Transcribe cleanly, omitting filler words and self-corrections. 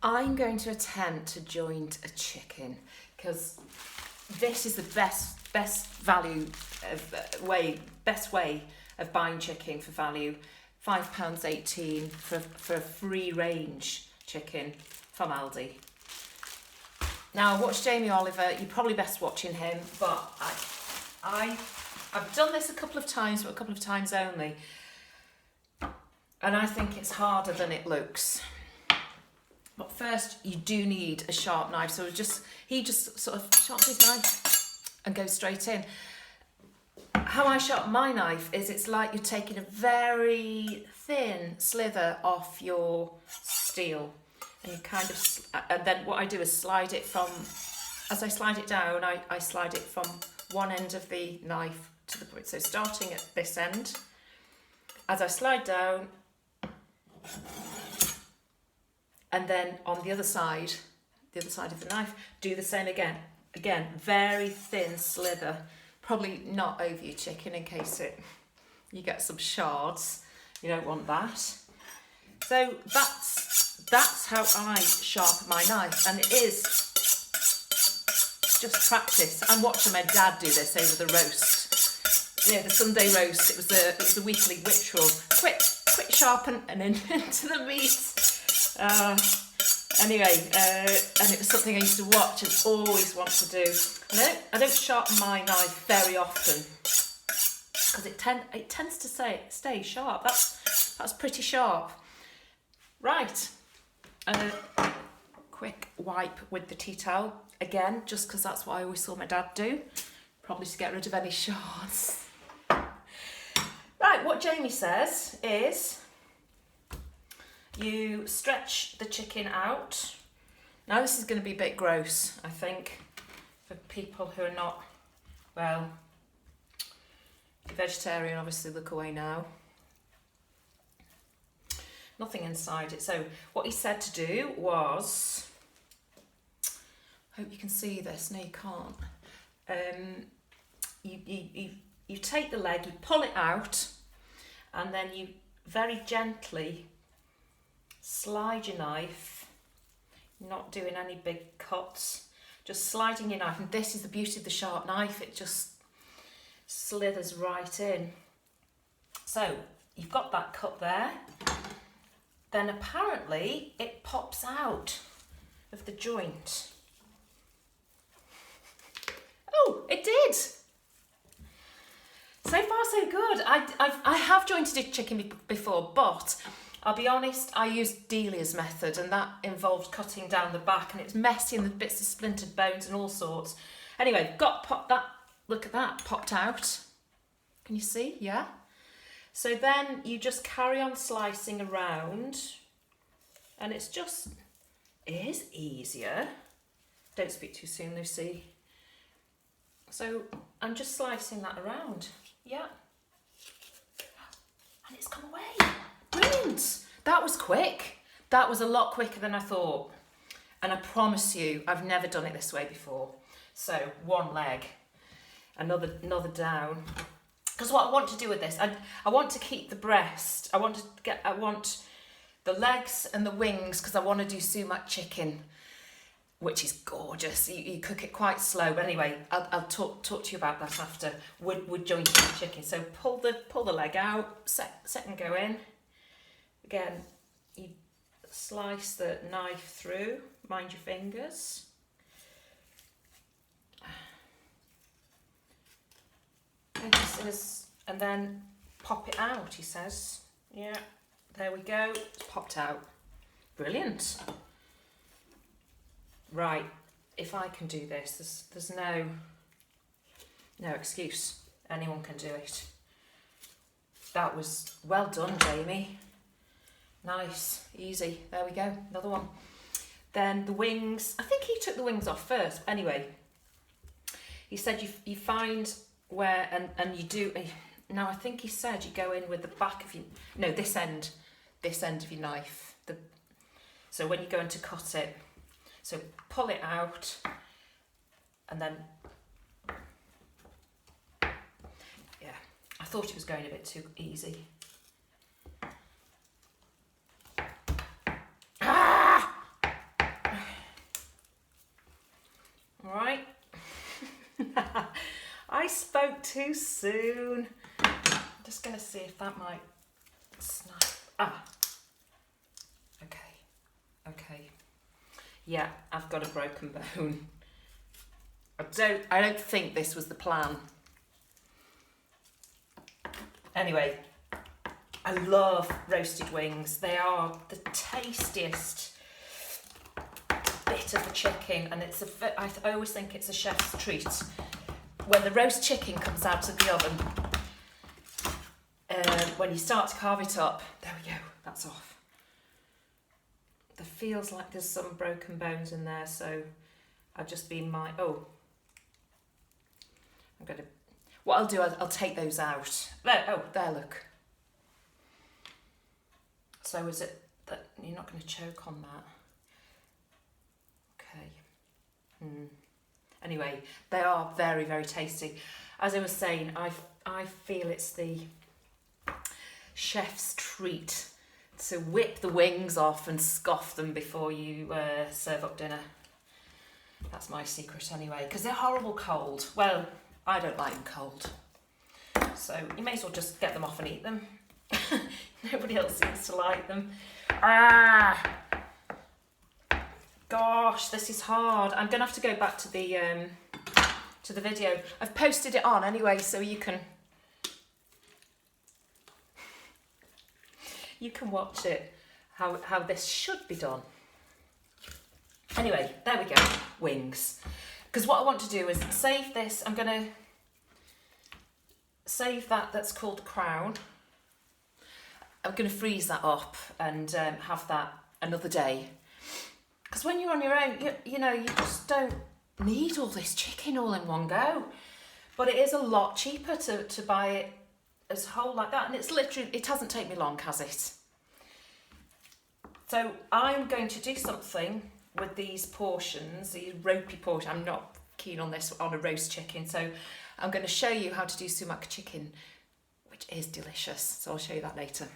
I'm going to attempt to joint a chicken because this is the best value of best way of buying chicken for value. £5.18 for a free range chicken from Aldi. Now I watched Jamie Oliver. You're probably best watching him, but I've done this a couple of times, but a couple of times only, and I think it's harder than it looks. But first, you do need a sharp knife. So he just sort of sharpens his knife and goes straight in. How I sharpen my knife is it's like you're taking a very thin slither off your steel, and you kind of, and then what I do is slide it from, as I slide it down, I slide it from one end of the knife to the point. So starting at this end, as I slide down, and then on the other side of the knife, do the same again. Again, very thin slither, probably not over your chicken in case you get some shards. You don't want that. So that's how I sharpen my knife, and it is just practice. I'm watching my dad do this over the roast. The Sunday roast. It was a weekly ritual. Quick sharpen and into the meat. Anyway, and it was something I used to watch and always want to do. I don't sharpen my knife very often because it tends to stay sharp. That's pretty sharp. Right. Quick wipe with the tea towel again, just because that's what I always saw my dad do, probably to get rid of any shards. Right. What Jamie says is, you stretch the chicken out. Now this is going to be a bit gross, I think, for people who are not, well, vegetarian, obviously look away now. Nothing inside it. So what he said to do was, hope you can see this, no you can't. You take the leg, you pull it out, and then you very gently slide your knife, not doing any big cuts, just sliding your knife. And this is the beauty of the sharp knife, it just slithers right in. So you've got that cut there, then apparently it pops out of the joint. Oh, it did! So far so good. I have jointed a chicken before, but I'll be honest, I used Delia's method, and that involved cutting down the back, and it's messy and the bits of splintered bones and all sorts. Anyway, look at that, popped out. Can you see? Yeah. So then you just carry on slicing around, and it is easier. Don't speak too soon, Lucy. So I'm just slicing that around. Yeah. And it's come away. Brilliant. That was quick. That was a lot quicker than I thought. And I promise you, I've never done it this way before. So one leg, another down. Because what I want to do with this, I want to keep the breast. I want the legs and the wings, because I want to do sumac chicken, which is gorgeous. You cook it quite slow. But anyway, I'll talk to you about that after. Would jointing the chicken. So pull the leg out, set and go in. Again, you slice the knife through. Mind your fingers. And then pop it out, he says. Yeah, there we go. It's popped out. Brilliant. Right, if I can do this, there's no excuse. Anyone can do it. That was well done, Jamie. Nice, easy. There we go, another one. Then the wings. I think he took the wings off first. Anyway, he said you find where, and you do, now I think he said you go in with the back of this end of your knife. So when you're going to cut it, so pull it out, and then, yeah, I thought it was going a bit too easy. I spoke too soon. I'm just going to see if that might snap. Ah. Okay. Yeah, I've got a broken bone. I don't think this was the plan. Anyway, I love roasted wings. They are the tastiest bit of the chicken, and I always think it's a chef's treat when the roast chicken comes out of the oven. When you start to carve it up, there we go, that's off. There feels like there's some broken bones in there, so I'll just be what I'll do, I'll take those out. There, look. So is it that you're not going to choke on that? Okay. Anyway, they are very, very tasty. As I was saying, I feel it's the chef's treat to whip the wings off and scoff them before you serve up dinner. That's my secret anyway, because they're horrible cold. Well, I don't like them cold. So you may as well just get them off and eat them. Nobody else seems to like them. Gosh, this is hard. I'm going to have to go back to the video. I've posted it on anyway, so you can watch it, how this should be done. Anyway, there we go, wings. Because what I want to do is save this. I'm going to save that's called the crown. I'm going to freeze that up and have that another day. Because when you're on your own, you just don't need all this chicken all in one go. But it is a lot cheaper to buy it as whole like that. And it hasn't taken me long, has it? So I'm going to do something with these portions, these ropey portions. I'm not keen on this on a roast chicken, so I'm going to show you how to do sumac chicken, which is delicious. So I'll show you that later.